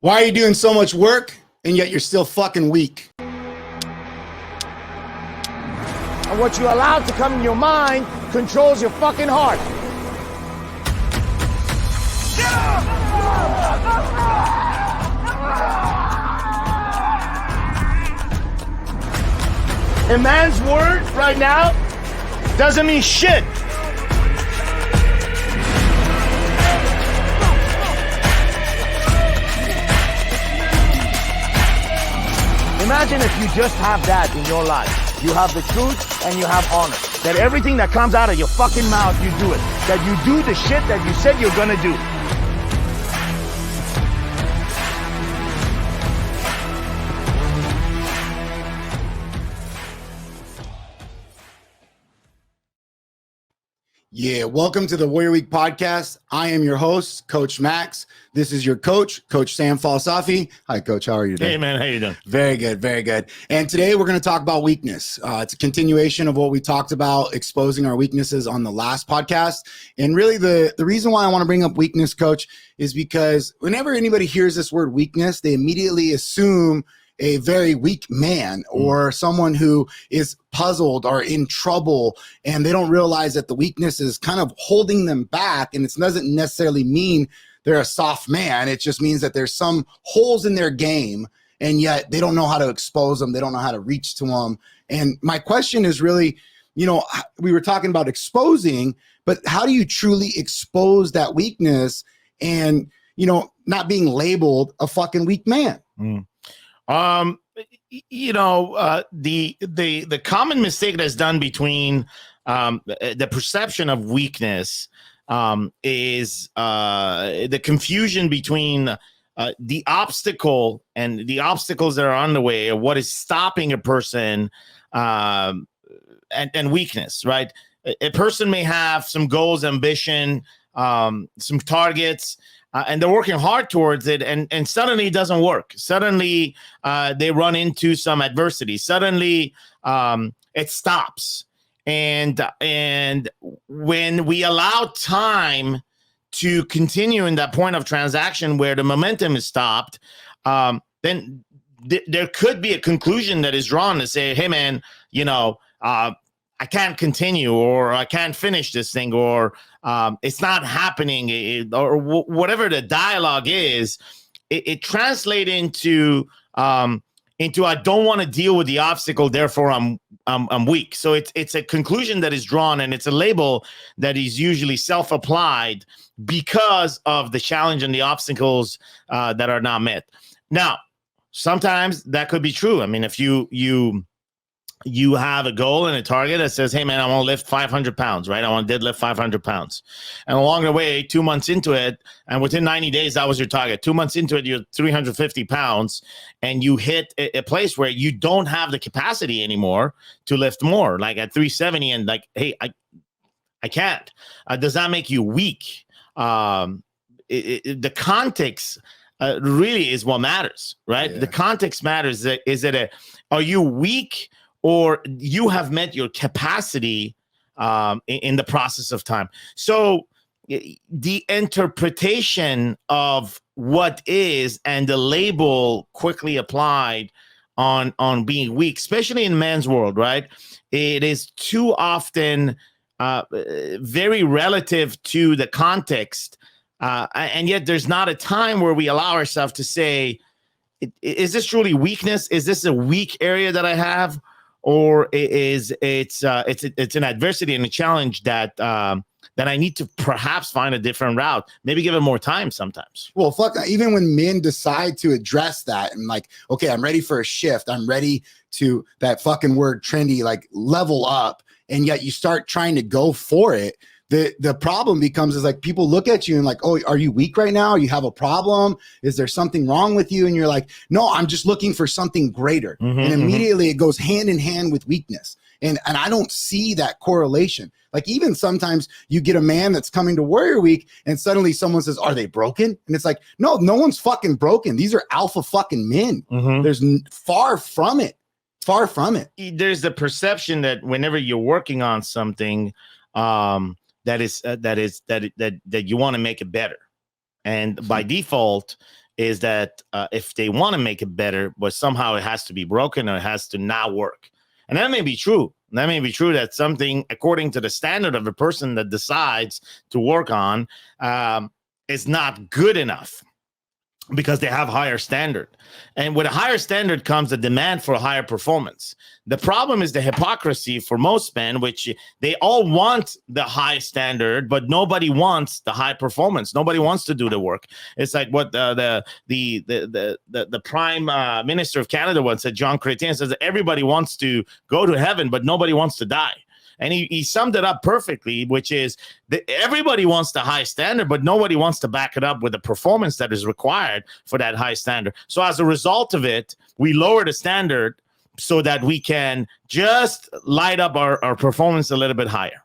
Why are you doing so much work and yet you're still fucking weak? And what you allow to come in your mind controls your fucking heart. A man's word right now doesn't mean shit. Imagine if you just have that in your life. You have the truth and you have honor. That everything that comes out of your fucking mouth, you do it. That you do the shit that you said you're gonna do. Yeah, welcome to the Warrior Week podcast. I am your host, Coach Max. This is your coach, Coach Sam Falsafi. Hi, Coach. How are you today? Hey, man. How you doing? Very good, very good. And today we're going to talk about weakness. It's a continuation of what we talked about, exposing our weaknesses on the last podcast. And really the reason why I want to bring up weakness, Coach, is because whenever anybody hears this word weakness, they immediately assume a very weak man or someone who is puzzled or in trouble, and they don't realize that the weakness is kind of holding them back. And it doesn't necessarily mean they're a soft man. It just means that there's some holes in their game, and yet they don't know how to expose them. They don't know how to reach to them. And my question is really, we were talking about exposing, but how do you truly expose that weakness and, not being labeled a fucking weak man? The common mistake that's done between the perception of weakness is the confusion between the obstacle and the obstacles that are on the way, or what is stopping a person, and weakness, right? A person may have some goals, ambition, some targets, and they're working hard towards it, and suddenly it doesn't work. Suddenly they run into some adversity. Suddenly it stops. And when we allow time to continue in that point of transaction where the momentum is stopped, then there could be a conclusion that is drawn to say, hey, man, I can't continue, or I can't finish this thing, or it's not happening, or whatever the dialogue is. It translates into I don't want to deal with the obstacle, therefore I'm weak. So it's a conclusion that is drawn, and it's a label that is usually self-applied because of the challenge and the obstacles that are not met. Now, sometimes that could be true. I mean, if you have a goal and a target that says, hey, man, I want to lift 500 pounds, right? I want to deadlift 500 pounds. And along the way, 2 months into it, and within 90 days, that was your target. 2 months into it, you're 350 pounds, and you hit a place where you don't have the capacity anymore to lift more, like at 370, and like, hey, I can't. Does that make you weak? The context really is what matters, right? Yeah. The context matters. Are you weak, or you have met your capacity in the process of time? So the interpretation of what is and the label quickly applied on being weak, especially in men's world, right? It is too often very relative to the context. And yet there's not a time where we allow ourselves to say, is this truly weakness? Is this a weak area that I have? Or it's an adversity and a challenge that I need to perhaps find a different route, maybe give it more time sometimes. Well, fuck, even when men decide to address that and like, okay, I'm ready for a shift, I'm ready to, that fucking word trendy, like level up, and yet you start trying to go for it. The problem becomes is like people look at you and like, oh, are you weak right now? You have a problem? Is there something wrong with you? And you're like, no, I'm just looking for something greater. And immediately it goes hand in hand with weakness. And I don't see that correlation. Like even sometimes you get a man that's coming to Warrior Week and suddenly someone says, are they broken? And it's like, no one's fucking broken. These are alpha fucking men. There's far from it. Far from it. There's the perception that whenever you're working on something, that you want to make it better, and by default is that if they want to make it better, but somehow it has to be broken or it has to not work. And that may be true. That may be true that something, according to the standard of the person that decides to work on, is not good enough because they have higher standard. And with a higher standard comes the demand for a higher performance. The problem is the hypocrisy for most men, which they all want the high standard, but nobody wants the high performance. Nobody wants to do the work. It's like what the prime minister of Canada once said, John Chrétien, says that everybody wants to go to heaven, but nobody wants to die. And he summed it up perfectly, which is that everybody wants the high standard, but nobody wants to back it up with the performance that is required for that high standard. So as a result of it, we lower the standard so that we can just light up our performance a little bit higher.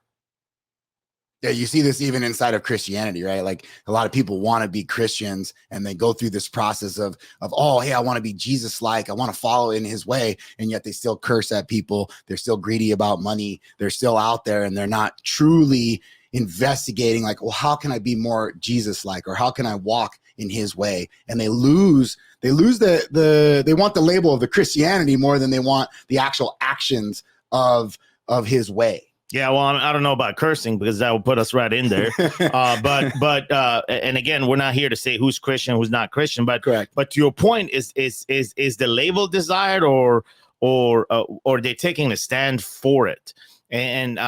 Yeah, you see this even inside of Christianity, right? Like a lot of people want to be Christians and they go through this process of oh, hey, I want to be Jesus-like. I want to follow in his way. And yet they still curse at people. They're still greedy about money. They're still out there and they're not truly investigating like, well, how can I be more Jesus-like or how can I walk in his way? And they lose they want the label of the Christianity more than they want the actual actions of his way. Yeah, well, I don't know about cursing because that will put us right in there. But and again, we're not here to say who's Christian, who's not Christian. But correct. But to your point, is the label desired, or they're taking a stand for it? And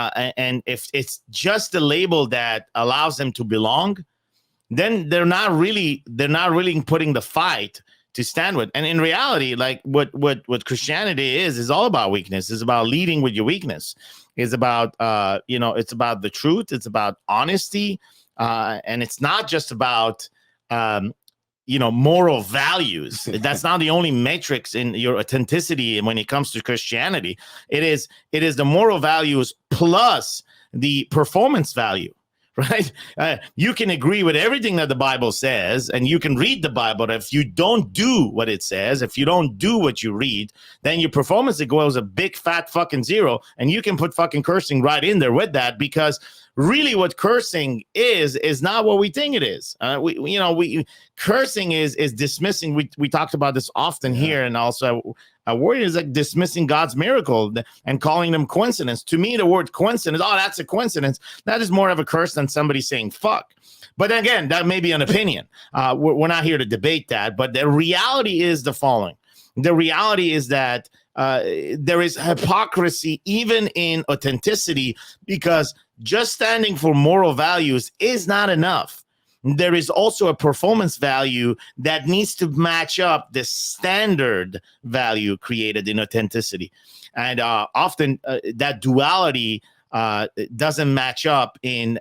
if it's just the label that allows them to belong, then they're not really putting the fight to stand with. And in reality, like what Christianity is all about weakness. It's about leading with your weakness. It's about it's about the truth. It's about honesty, and it's not just about moral values. That's not the only matrix in your authenticity. And when it comes to Christianity, it is the moral values plus the performance value. Right? You can agree with everything that the Bible says, and you can read the Bible. But if you don't do what it says, if you don't do what you read, then your performance goes a big fat fucking zero. And you can put fucking cursing right in there with that, because really what cursing is not what we think it is. Cursing is dismissing. We talked about this often here, and also a word is like dismissing God's miracle and calling them coincidence. To me, the word coincidence, oh, that's a coincidence. That is more of a curse than somebody saying fuck. But again, that may be an opinion. We're not here to debate that. But the reality is the following. The reality is that there is hypocrisy even in authenticity, because just standing for moral values is not enough. There is also a performance value that needs to match up the standard value created in authenticity. And often that duality doesn't match up in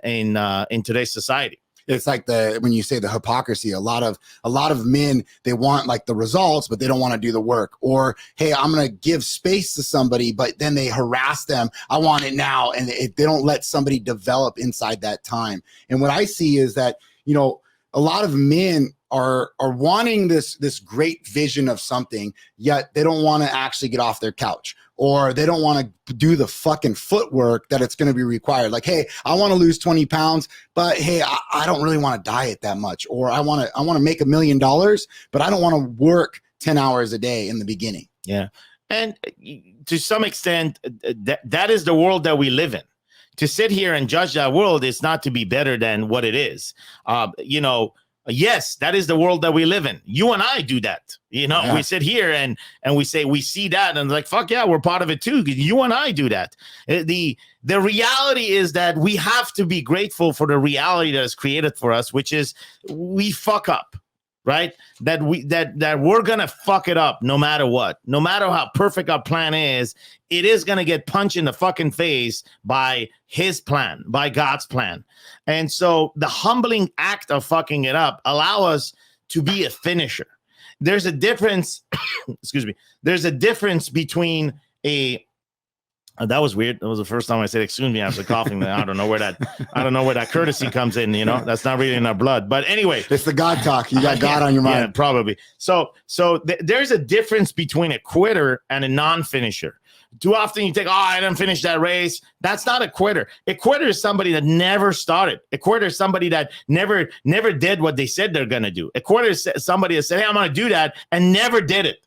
today's society. It's like when you say the hypocrisy, a lot of men, they want like the results, but they don't want to do the work. Or, hey, I'm going to give space to somebody, but then they harass them. I want it now. And they don't let somebody develop inside that time. And what I see is that, a lot of men are wanting this great vision of something, yet they don't want to actually get off their couch, or they don't want to do the fucking footwork that it's going to be required. Like, hey, I want to lose 20 pounds, but hey, I don't really want to diet that much. Or I want to make $1 million, but I don't want to work 10 hours a day in the beginning. Yeah. And to some extent, that is the world that we live in. To sit here and judge that world is not to be better than what it is. Yes, that is the world that we live in. You and I do that. Yeah. We sit here and we say we see that, and like, fuck yeah, we're part of it too. You and I do that. The reality is that we have to be grateful for the reality that is created for us, which is we fuck up. Right? That we're gonna fuck it up no matter what. No matter how perfect our plan is, it is gonna get punched in the fucking face by his plan, by God's plan. And so the humbling act of fucking it up allow us to be a finisher. There's a difference, excuse me. There's a difference between that was weird. That was the first time I said excuse me after coughing. I don't know where that courtesy comes in. That's not really in our blood. But anyway, it's the God talk. You got God on your mind. Yeah, probably. So there's a difference between a quitter and a non-finisher. Too often you think, oh, I didn't finish that race. That's not a quitter. A quitter is somebody that never started. A quitter is somebody that never did what they said they're going to do. A quitter is somebody that said, hey, I'm going to do that and never did it.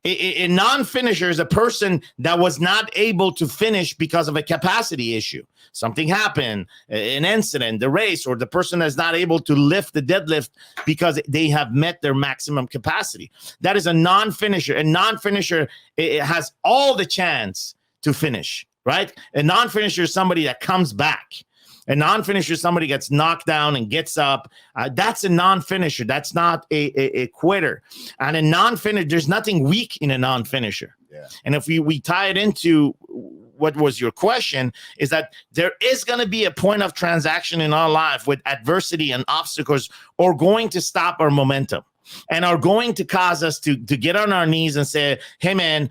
A non-finisher is a person that was not able to finish because of a capacity issue. Something happened, an incident, the race, or the person that's not able to lift the deadlift because they have met their maximum capacity. That is a non-finisher. A non-finisher, it has all the chance to finish, right? A non-finisher is somebody that comes back. A non-finisher is somebody gets knocked down and gets up. That's a non-finisher. That's not a quitter. And a non-finisher, there's nothing weak in a non-finisher. Yeah. And if we tie it into what was your question, is that there is going to be a point of transaction in our life with adversity and obstacles are going to stop our momentum and are going to cause us to get on our knees and say, hey, man,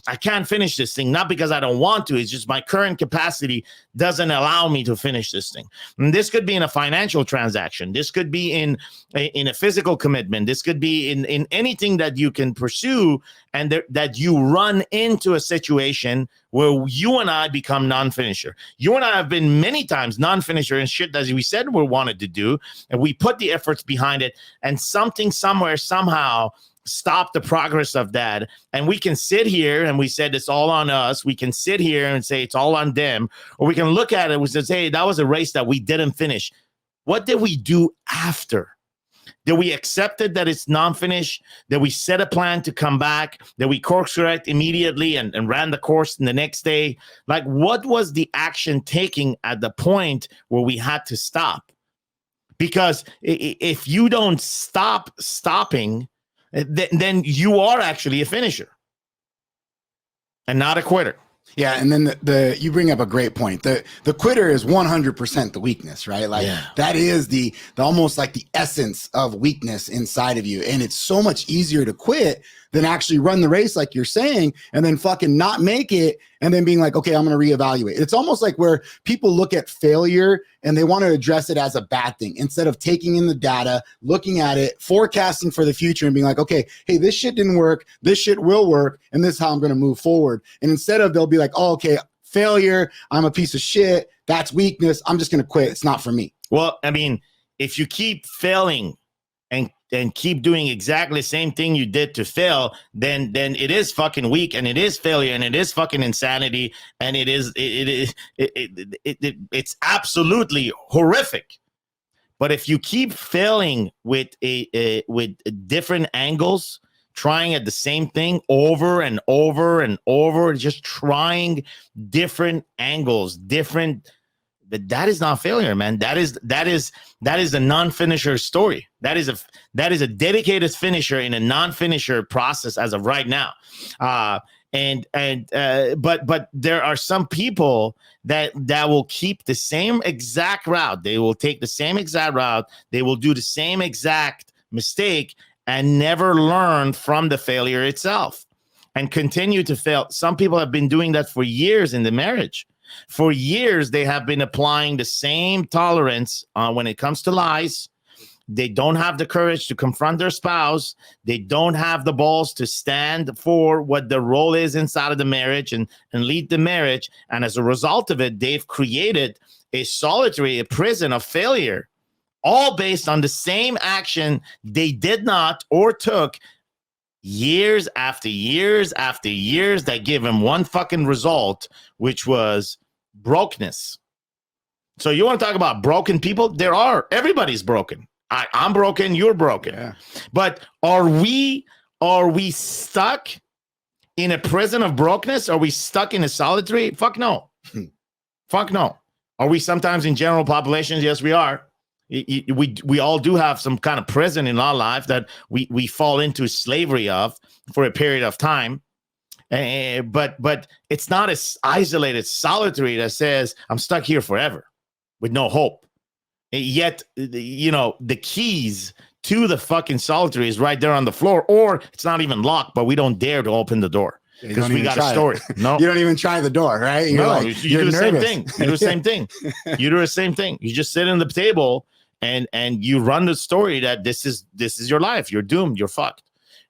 I can't finish this thing, not because I don't want to. It's just my current capacity doesn't allow me to finish this thing. And this could be in a financial transaction. This could be in a physical commitment. This could be in anything that you can pursue and that you run into a situation where you and I become non-finisher. You and I have been many times non-finisher and shit that we said we wanted to do, and we put the efforts behind it, and something somewhere somehow stop the progress of that. And we can sit here and we said it's all on us. We can sit here and say it's all on them, or we can look at it and say, hey, that was a race that we didn't finish. What did we do after? Did we accept it that it's non-finish? Did we set a plan to come back? Did we course correct immediately and ran the course in the next day? Like, what was the action taking at the point where we had to stop? Because if you don't stop stopping, then you are actually a finisher and not a quitter. Yeah, and then you bring up a great point. The quitter is 100% the weakness, right? Like that is the almost like the essence of weakness inside of you, and it's so much easier to quit than actually run the race, like you're saying, and then fucking not make it, and then being like, okay, I'm going to reevaluate. It's almost like where people look at failure and they want to address it as a bad thing instead of taking in the data, looking at it, forecasting for the future, and being like, okay, hey, this shit didn't work, this shit will work, and this is how I'm going to move forward. And instead of, they'll be like, oh, okay, failure, I'm a piece of shit, that's weakness, I'm just going to quit, it's not for me. Well, I mean, if you keep failing and keep doing exactly the same thing you did to fail, then it is fucking weak, and it is failure, and it is fucking insanity, and it's absolutely horrific. But if you keep failing with with different angles, trying at the same thing over and over and over, just trying different angles, that is not failure, man. That is a non-finisher story. That is a dedicated finisher in a non-finisher process as of right now. But there are some people that will keep the same exact route. They will take the same exact route. They will do the same exact mistake and never learn from the failure itself and continue to fail. Some people have been doing that for years in the marriage. For years, they have been applying the same tolerance when it comes to lies. They don't have the courage to confront their spouse. They don't have the balls to stand for what the role is inside of the marriage and lead the marriage. And as a result of it, they've created a prison of failure, all based on the same action they did not or took years after years after years that give him one fucking result, which was brokenness. So you want to talk about broken people? Everybody's broken. I'm broken, you're broken. Yeah. But are we stuck in a prison of brokenness? Are we stuck in a solitary? Fuck no. Fuck no. Are we sometimes in general populations? Yes, we are. We all do have some kind of prison in our life that we fall into slavery of for a period of time. But it's not as isolated, solitary that says I'm stuck here forever with no hope. Yet, the keys to the fucking solitary is right there on the floor, or it's not even locked, but we don't dare to open the door because we got a story. No, you don't even try the door, right? You do the same thing. You do the same thing. You do the same thing. You just sit in the table and you run the story that this is your life. You're doomed. You're fucked.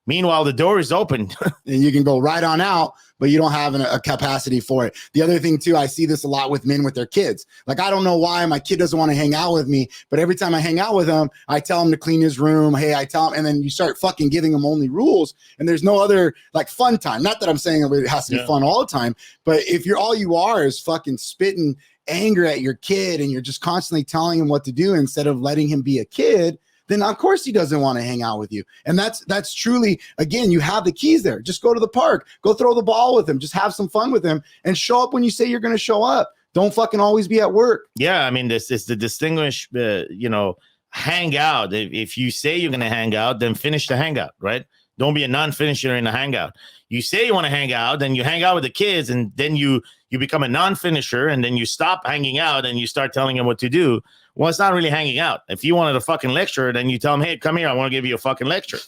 Meanwhile, the door is open. And you can go right on out, but you don't have a capacity for it. The other thing too, I see this a lot with men with their kids. Like, I don't know why my kid doesn't want to hang out with me, but every time I hang out with him, I tell him to clean his room. Hey, I tell him, and then you start fucking giving him only rules, and there's no other like fun time. Not that I'm saying it has to be fun all the time, but if all you are is fucking spitting anger at your kid and you're just constantly telling him what to do instead of letting him be a kid, then of course he doesn't want to hang out with you. And that's truly, again, you have the keys there. Just go to the park, go throw the ball with him, just have some fun with him, and show up when you say you're going to show up. Don't fucking always be at work. Yeah, I mean, this is the distinguished, hang out. If you say you're going to hang out, then finish the hangout, right? Don't be a non-finisher in the hangout. You say you want to hang out, then you hang out with the kids, and then you become a non-finisher, and then you stop hanging out and you start telling them what to do. Well, it's not really hanging out. If you wanted a fucking lecture, then you tell them, hey, come here, I want to give you a fucking lecture,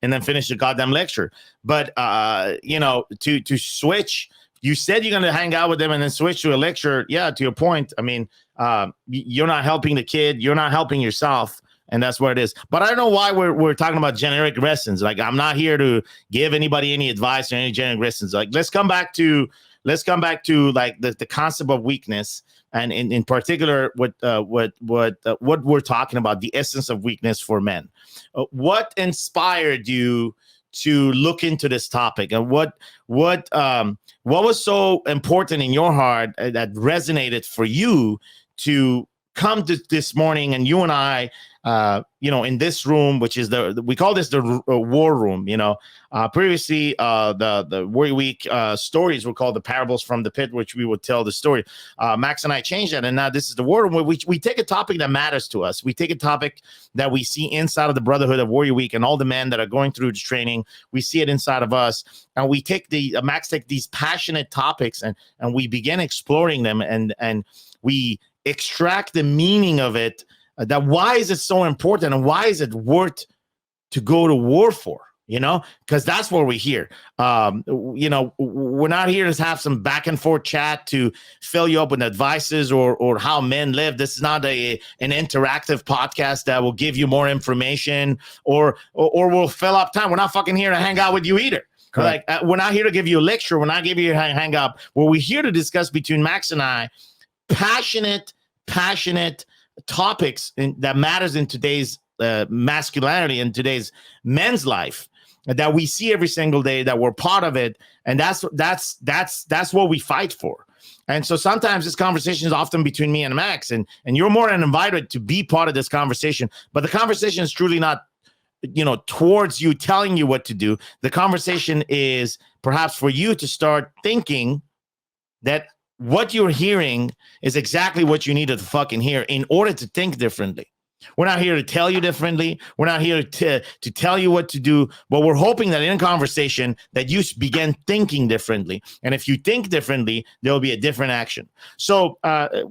and then finish the goddamn lecture. But, to switch, you said you're going to hang out with them and then switch to a lecture. Yeah, to your point. I mean, you're not helping the kid. You're not helping yourself. And that's what it is. But I don't know why we're talking about generic lessons. Like, I'm not here to give anybody any advice or any generic lessons. Like, let's come back to like the concept of weakness, and in particular what we're talking about, the essence of weakness for men. What inspired you to look into this topic, and what was so important in your heart that resonated for you to come to this morning, and you and I, in this room, which is we call this the war room. Previously, the Warrior Week stories were called the parables from the pit, which we would tell the story. Max and I changed that, and now this is the war room, where we take a topic that matters to us. We take a topic that we see inside of the Brotherhood of Warrior Week and all the men that are going through the training. We see it inside of us, and we take Max take these passionate topics and we begin exploring them, and we extract the meaning of it. That why is it so important, and why is it worth to go to war for? Because that's what we're here. We're not here to have some back and forth chat to fill you up with advices or how men live. This is not an interactive podcast that will give you more information or will fill up time. We're not fucking here to hang out with you either. Correct. Like, we're not here to give you a lecture. We're not giving you a hang out. Well, we're here to discuss between Max and I passionate topics that matters in today's masculinity and today's men's life that we see every single day, that we're part of it, and that's what we fight for. And so sometimes this conversation is often between me and Max, and you're more than invited to be part of this conversation. But the conversation is truly not towards you, telling you what to do. The conversation is perhaps for you to start thinking that what you're hearing is exactly what you needed to fucking hear in order to think differently. We're not here to tell you differently. We're not here to tell you what to do, but we're hoping that in conversation that you begin thinking differently. And if you think differently, there'll be a different action. So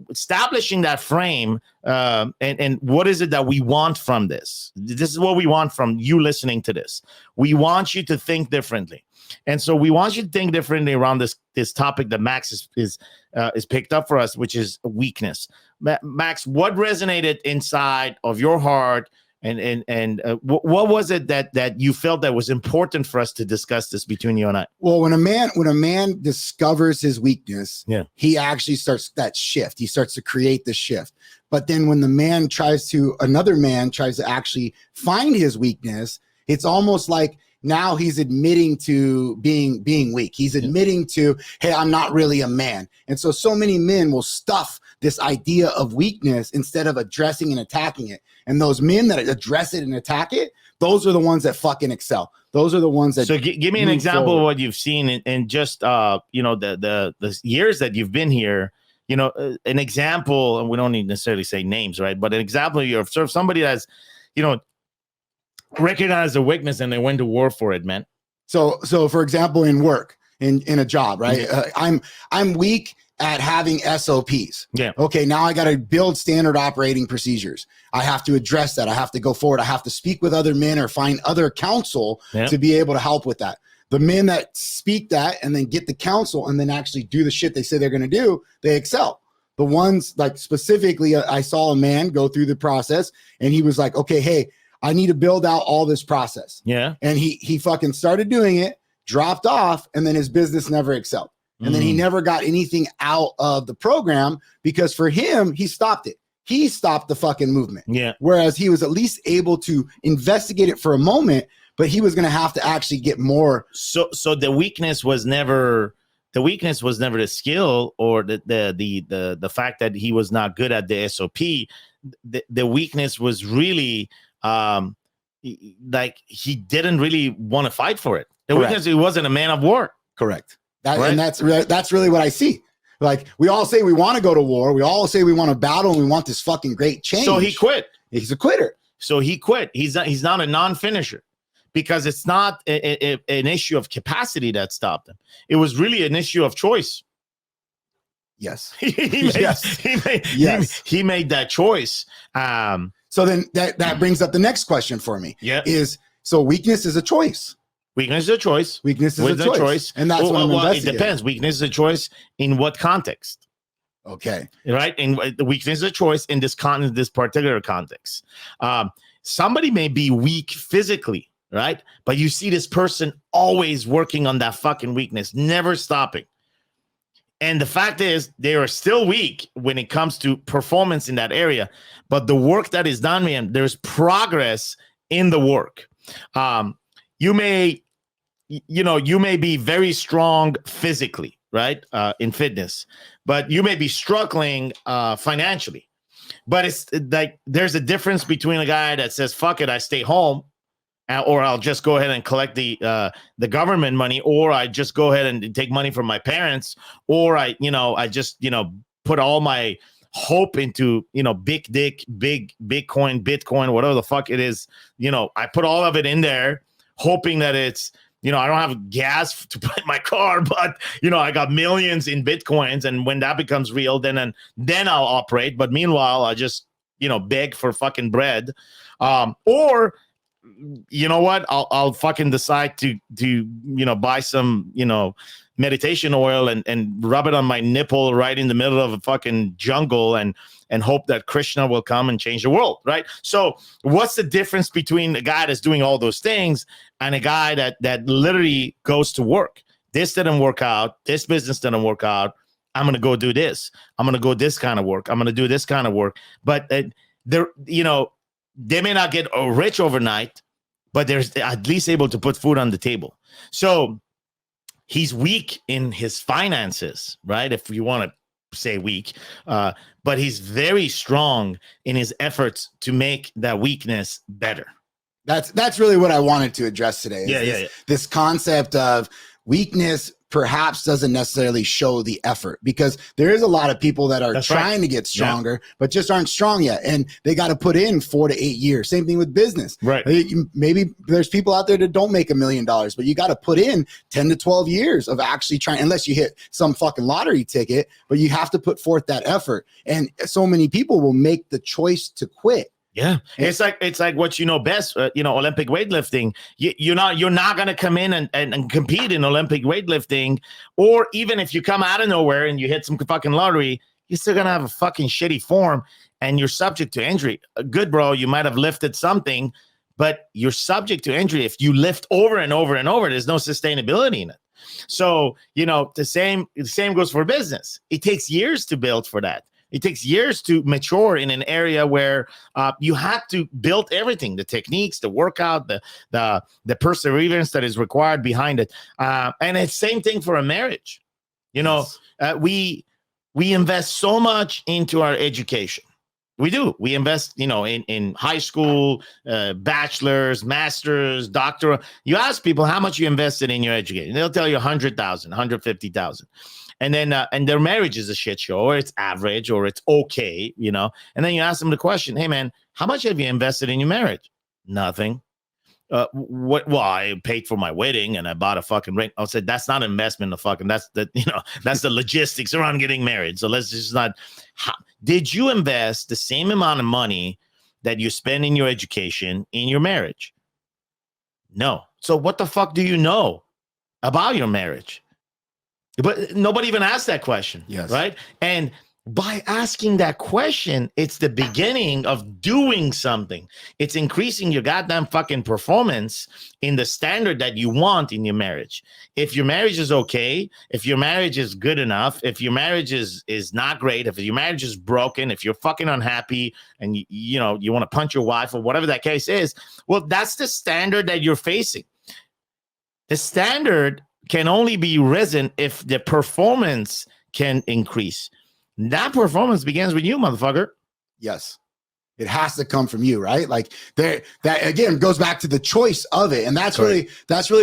establishing that frame, and what is it that we want from this? This is what we want from you listening to this. We want you to think differently. And so we want you to think differently around this topic that Max is picked up for us, which is weakness. Max, what resonated inside of your heart, and what was it that you felt that was important for us to discuss this between you and I? Well, when a man discovers his weakness, he actually starts that shift. He starts to create the shift. But then when another man tries to actually find his weakness, it's almost like now he's admitting to being weak. He's admitting to, hey, I'm not really a man. And so many men will stuff this idea of weakness instead of addressing and attacking it. And those men that address it and attack it, those are the ones that fucking excel. Those are the ones that. So give me an example of what you've seen in just the years that you've been here. An example, and we don't need necessarily say names, right? But an example, you observe somebody that's, recognize the weakness and they went to war for it, man. So for example, in work, in a job, right? I'm weak at having SOPs. Yeah. Okay. Now I got to build standard operating procedures. I have to address that. I have to go forward. I have to speak with other men or find other counsel to be able to help with that. The men that speak that and then get the counsel and then actually do the shit they say they're going to do, they excel. The ones like specifically, I saw a man go through the process and he was like, okay, hey, I need to build out all this process. Yeah. And he fucking started doing it, dropped off, and then his business never excelled. And then he never got anything out of the program because for him, he stopped it. He stopped the fucking movement. Yeah. Whereas he was at least able to investigate it for a moment, but he was going to have to actually get more. So the weakness was never the skill or the fact that he was not good at the SOP. The weakness was really like he didn't really want to fight for it. The Correct. weakness, he wasn't a man of war. Correct. Right. And that's really what I see. Like we all say we want to go to war. We all say we want to battle and we want this fucking great change. So he quit. He's a quitter. So he quit. He's not a non-finisher because it's not an issue of capacity that stopped him. It was really an issue of choice. Yes. He made that choice. So then that brings up the next question for me. Yeah. So weakness is a choice. Weakness is a choice. Weakness is a choice. And that's what I'm investigating. It depends. Weakness is a choice in what context? Okay. Right? And the weakness is a choice in this particular context. Somebody may be weak physically, right? But you see this person always working on that fucking weakness, never stopping. And the fact is, they are still weak when it comes to performance in that area. But the work that is done, man, there's progress in the work. You may be very strong physically, right? In fitness, but you may be struggling financially. But it's like there's a difference between a guy that says, fuck it, I stay home, or I'll just go ahead and collect the government money, or I just go ahead and take money from my parents, or I just put all my hope into big Bitcoin, whatever the fuck it is. I put all of it in there, hoping that it's I don't have gas to put in my car, but I got millions in Bitcoins, and when that becomes real, then I'll operate. But meanwhile, I just beg for fucking bread, or you know what? I'll fucking decide to buy some meditation oil and rub it on my nipple right in the middle of a fucking jungle and hope that Krishna will come and change the world, right? So what's the difference between a guy that's doing all those things and a guy that literally goes to work? This didn't work out. This business didn't work out. I'm going to go do this. I'm going to go this kind of work. I'm going to do this kind of work. But they may not get rich overnight, but they're at least able to put food on the table. So he's weak in his finances, right? If you want to say weak, but he's very strong in his efforts to make that weakness better. That's really what I wanted to address today. This concept of weakness perhaps doesn't necessarily show the effort, because there is a lot of people that are trying to get stronger, but just aren't strong yet. And they got to put in 4 to 8 years. Same thing with business. Right. Maybe there's people out there that don't make $1 million, but you got to put in 10 to 12 years of actually trying, unless you hit some fucking lottery ticket, but you have to put forth that effort. And so many people will make the choice to quit. Yeah, it's like what you know best, Olympic weightlifting. You're not going to come in and compete in Olympic weightlifting, or even if you come out of nowhere and you hit some fucking lottery, you're still going to have a fucking shitty form and you're subject to injury. Good, bro, you might have lifted something, but you're subject to injury. If you lift over and over and over, there's no sustainability in it. So, the same goes for business. It takes years to build for that. It takes years to mature in an area where you have to build everything, the techniques, the workout, the perseverance that is required behind it. And it's same thing for a marriage. Yes. We invest so much into our education. We do. We invest, in high school, bachelor's, master's, doctoral. You ask people how much you invested in your education. They'll tell you 100,000, 150,000. And then and their marriage is a shit show, or it's average, or it's okay, And then you ask them the question, hey, man, how much have you invested in your marriage? Nothing. Well, I paid for my wedding and I bought a fucking ring. I said, that's not investment. That's the logistics around getting married. So let's just not. Did you invest the same amount of money that you spend in your education in your marriage? No. So what the fuck do you know about your marriage? But nobody even asked that question. Yes. Right. And By asking that question, it's the beginning of doing something. It's increasing your goddamn fucking performance in the standard that you want in your marriage. If your marriage is okay, if your marriage is good enough, if your marriage is not great, if your marriage is broken, if you're fucking unhappy and you want to punch your wife or whatever that case is, well, that's the standard that you're facing. The standard can only be risen if the performance can increase. That performance begins with you, motherfucker. Yes. It has to come from you, right? Like that again goes back to the choice of it. And that's really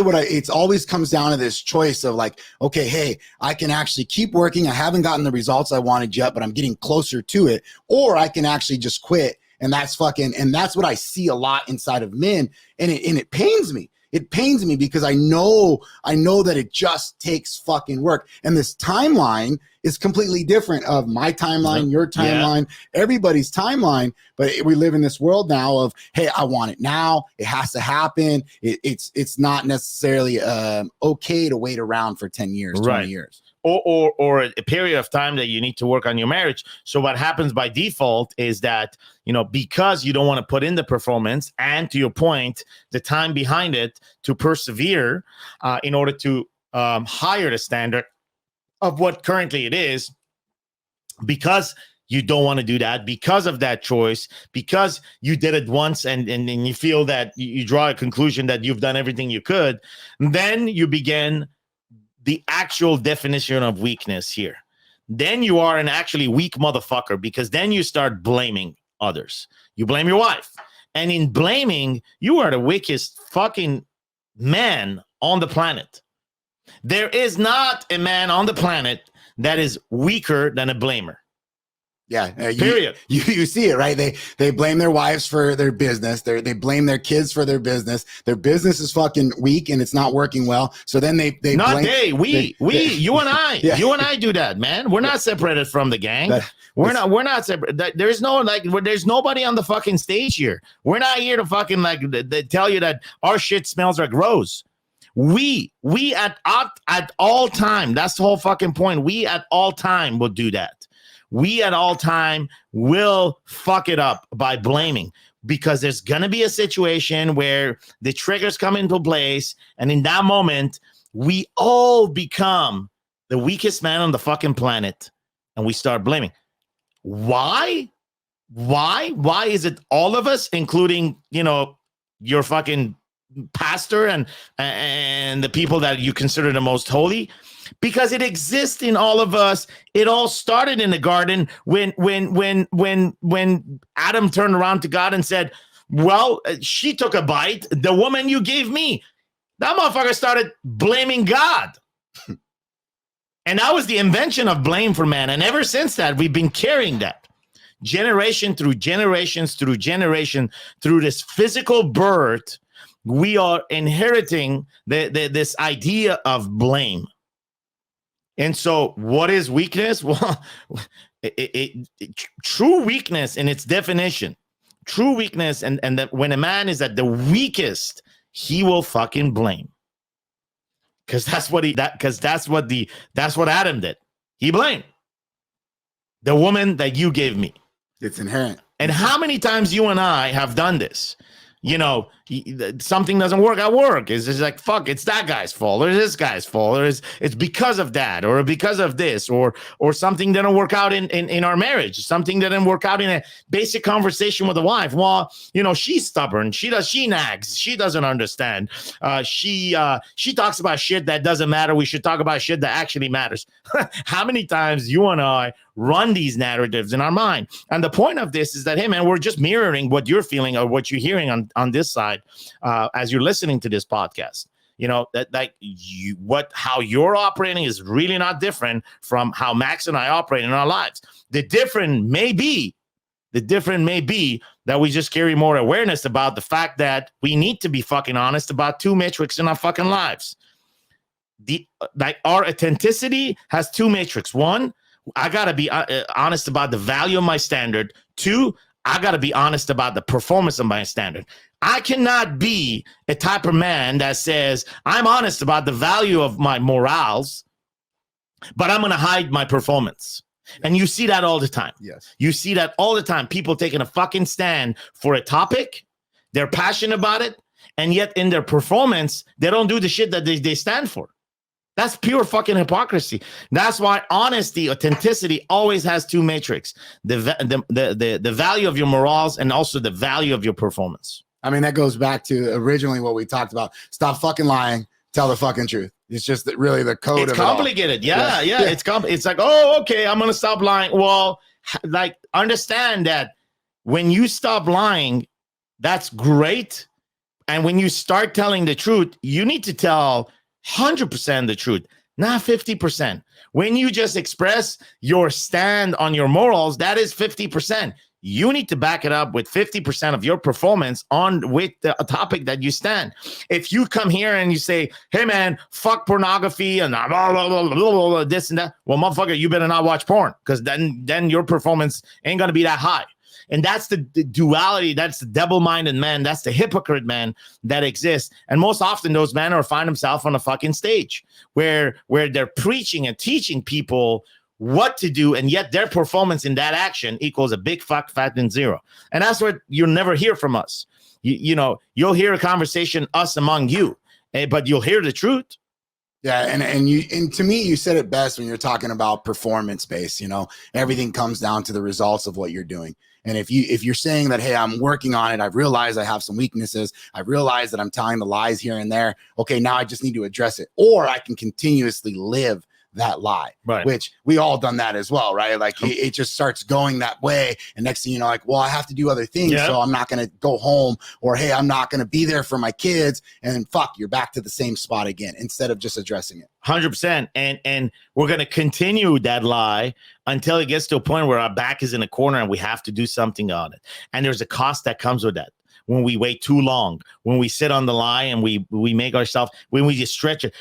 what it's always comes down to, this choice of like, okay, hey, I can actually keep working. I haven't gotten the results I wanted yet, but I'm getting closer to it. Or I can actually just quit. And that's what I see a lot inside of men. And it pains me. It pains me because I know that it just takes fucking work. And this timeline is completely different of my timeline, your timeline, everybody's timeline. But we live in this world now of, hey, I want it now. It has to happen. It's not necessarily okay to wait around for 10 years, 20 years. Or a period of time that you need to work on your marriage. So what happens by default is that, because you don't want to put in the performance and, to your point, the time behind it to persevere in order to higher the standard of what currently it is, because you don't want to do that, because of that choice, because you did it once and you feel that you draw a conclusion that you've done everything you could, then you begin the actual definition of weakness here. Then you are an actually weak motherfucker, because then you start blaming others. You blame your wife. And in blaming, you are the weakest fucking man on the planet. There is not a man on the planet that is weaker than a blamer. Yeah. Period. You see it, right? They blame their wives for their business. They blame their kids for their business. Their business is fucking weak and it's not working well. So then we, you and I, you and I do that, man. We're not separated from the gang. We're not separate. There's nobody on the fucking stage here. We're not here to fucking tell you that our shit smells like rose. We at all time, that's the whole fucking point. We at all time will do that. We at all time will fuck it up by blaming, because there's going to be a situation where the triggers come into place. And in that moment, we all become the weakest man on the fucking planet. And we start blaming. Why? Why is it all of us, including, your fucking pastor and the people that you consider the most holy? Because it exists in all of us. It all started in the garden when Adam turned around to God and said, well, she took a bite, the woman you gave me. That motherfucker started blaming God. And that was the invention of blame for man. And ever since that, we've been carrying that generation through generations through generation, through this physical birth. We are inheriting this idea of blame. And so what is weakness? Well, true weakness in its definition, true weakness, and that when a man is at the weakest, he will fucking blame. Because that's what Adam did. He blamed the woman that you gave me. It's inherent. And how many times you and I have done this? Something doesn't work at work. It's just like, fuck, it's that guy's fault, or this guy's fault, or it's because of that, or because of this, or something didn't work out in our marriage. Something didn't work out in a basic conversation with a wife. Well, she's stubborn. She nags. She doesn't understand. She talks about shit that doesn't matter. We should talk about shit that actually matters. How many times you and I run these narratives in our mind? And the point of this is that, hey, man, we're just mirroring what you're feeling or what you're hearing on this side as you're listening to this podcast. How you're operating is really not different from how Max and I operate in our lives. The different may be that we just carry more awareness about the fact that we need to be fucking honest about two metrics in our fucking lives. Our authenticity has two metrics. One, I got to be honest about the value of my standard. Two, I got to be honest about the performance of my standard. I cannot be a type of man that says, I'm honest about the value of my morals, but I'm going to hide my performance. And you see that all the time. Yes. You see that all the time. People taking a fucking stand for a topic. They're passionate about it. And yet in their performance, they don't do the shit that they stand for. That's pure fucking hypocrisy. That's why honesty, authenticity always has two metrics. The value of your morals and also the value of your performance. I mean, that goes back to originally what we talked about. Stop fucking lying. Tell the fucking truth. It's just that really the code it's of complicated. it all. Yeah. It's like, oh, okay, I'm going to stop lying. Well, like, understand that when you stop lying, that's great. And when you start telling the truth, you need to tell 100% the truth, not 50%. When you just express your stand on your morals, that is 50%. You need to back it up with 50% of your performance on with the topic that you stand. If you come here and you say, hey man, fuck pornography and blah, blah, blah, blah, blah, this and that, well, motherfucker, you better not watch porn, because then your performance ain't going to be that high. And that's the duality. That's the double-minded man. That's the hypocrite man that exists. And most often those men are find themselves on a fucking stage where they're preaching and teaching people what to do, and yet their performance in that action equals a big fuck fat and zero. And that's what you'll never hear from us. You know, you'll hear a conversation us among you, but you'll hear the truth. Yeah, and to me, you said it best when you're talking about performance based. You know, everything comes down to the results of what you're doing. And if you're saying that, hey, I'm working on it, I've realized I have some weaknesses, I've realized that I'm telling the lies here and there. Okay, now I just need to address it, or I can continuously live that lie, right? Which we all done that as well, right? Like it just starts going that way, and next thing you know, like, well, I have to do other things, so I'm not going to go home, or hey, I'm not going to be there for my kids, and fuck, you're back to the same spot again instead of just addressing it. 100%, and we're going to continue that lie until it gets to a point where our back is in a corner and we have to do something on it, and there's a cost that comes with that. When we wait too long, when we sit on the lie and we make ourselves, when we just stretch it.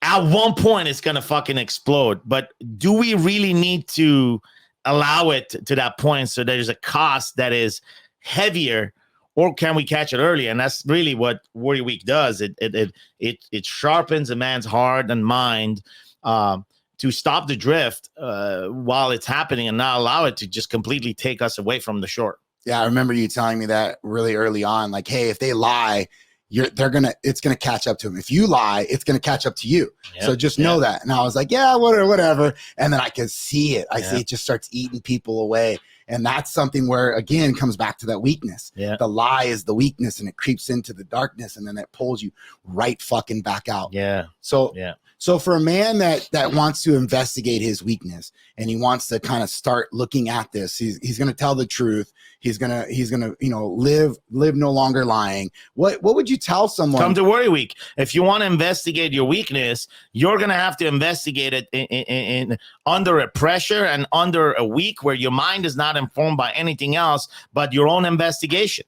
At one point, it's going to fucking explode. But do we really need to allow it to that point so there's a cost that is heavier, or can we catch it early? And that's really what Warrior Week does. It sharpens a man's heart and mind to stop the drift while it's happening and not allow it to just completely take us away from the shore. Yeah, I remember you telling me that really early on. Like, hey, if they lie, it's gonna catch up to them. If you lie, it's gonna catch up to you. Yep, so just know that. And I was like, yeah, whatever. And then I can see it. I see it just starts eating people away. And that's something where, again, comes back to that weakness. Yeah. The lie is the weakness, and it creeps into the darkness, and then it pulls you right fucking back out. Yeah. So for a man that wants to investigate his weakness, and he wants to kind of start looking at this, he's going to tell the truth. He's gonna live no longer lying. What would you tell someone? Come to Warrior Week. If you want to investigate your weakness, you're gonna have to investigate it in under a pressure and under a week where your mind is not informed by anything else but your own investigation.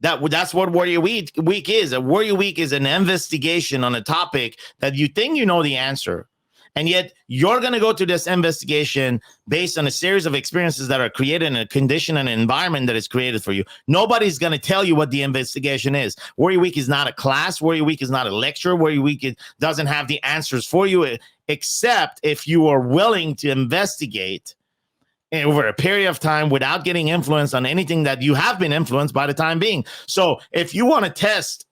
That's what Warrior Week is. A Warrior Week is an investigation on a topic that you think you know the answer, and yet you're going to go to this investigation based on a series of experiences that are created in a condition and an environment that is created for you. Nobody's going to tell you what the investigation is. Warrior Week is not a class. Warrior Week is not a lecture. Warrior Week doesn't have the answers for you, except if you are willing to investigate over a period of time without getting influenced on anything that you have been influenced by the time being. So if you want to test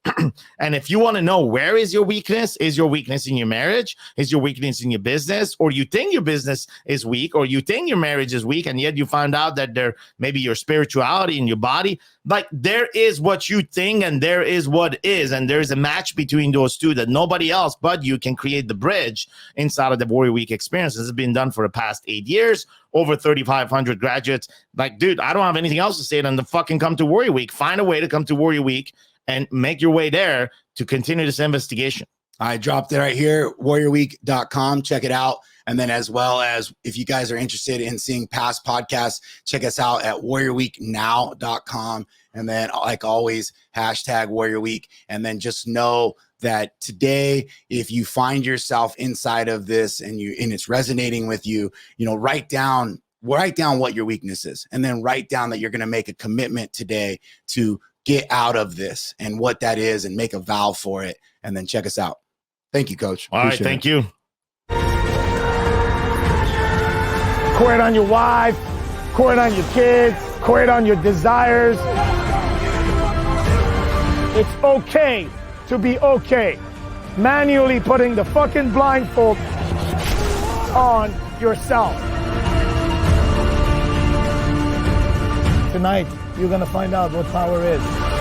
and if you want to know where is your weakness in your marriage, is your weakness in your business, or you think your business is weak, or you think your marriage is weak, and yet you find out that there maybe your spirituality in your body, like there is what you think and there is what is, and there's a match between those two that nobody else but you can create the bridge inside of the Warrior Week experience. This has been done for the past 8 years, over 3,500 graduates. Like, dude, I don't have anything else to say than to fucking come to Warrior Week. Find a way to come to Warrior Week and make your way there to continue this investigation. I dropped it right here, warriorweek.com. Check it out. And then as well as if you guys are interested in seeing past podcasts, check us out at warriorweeknow.com. And then, like always, hashtag Warrior Week. And then just know that today, if you find yourself inside of this and it's resonating with you, write down what your weakness is, and then write down that you're going to make a commitment today to get out of this and what that is, and make a vow for it. And then check us out. Thank you, Coach. All right. Thank you. Quit on your wife, quit on your kids, quit on your desires. It's okay to be okay. Manually putting the fucking blindfold on yourself. Tonight, you're gonna find out what power is.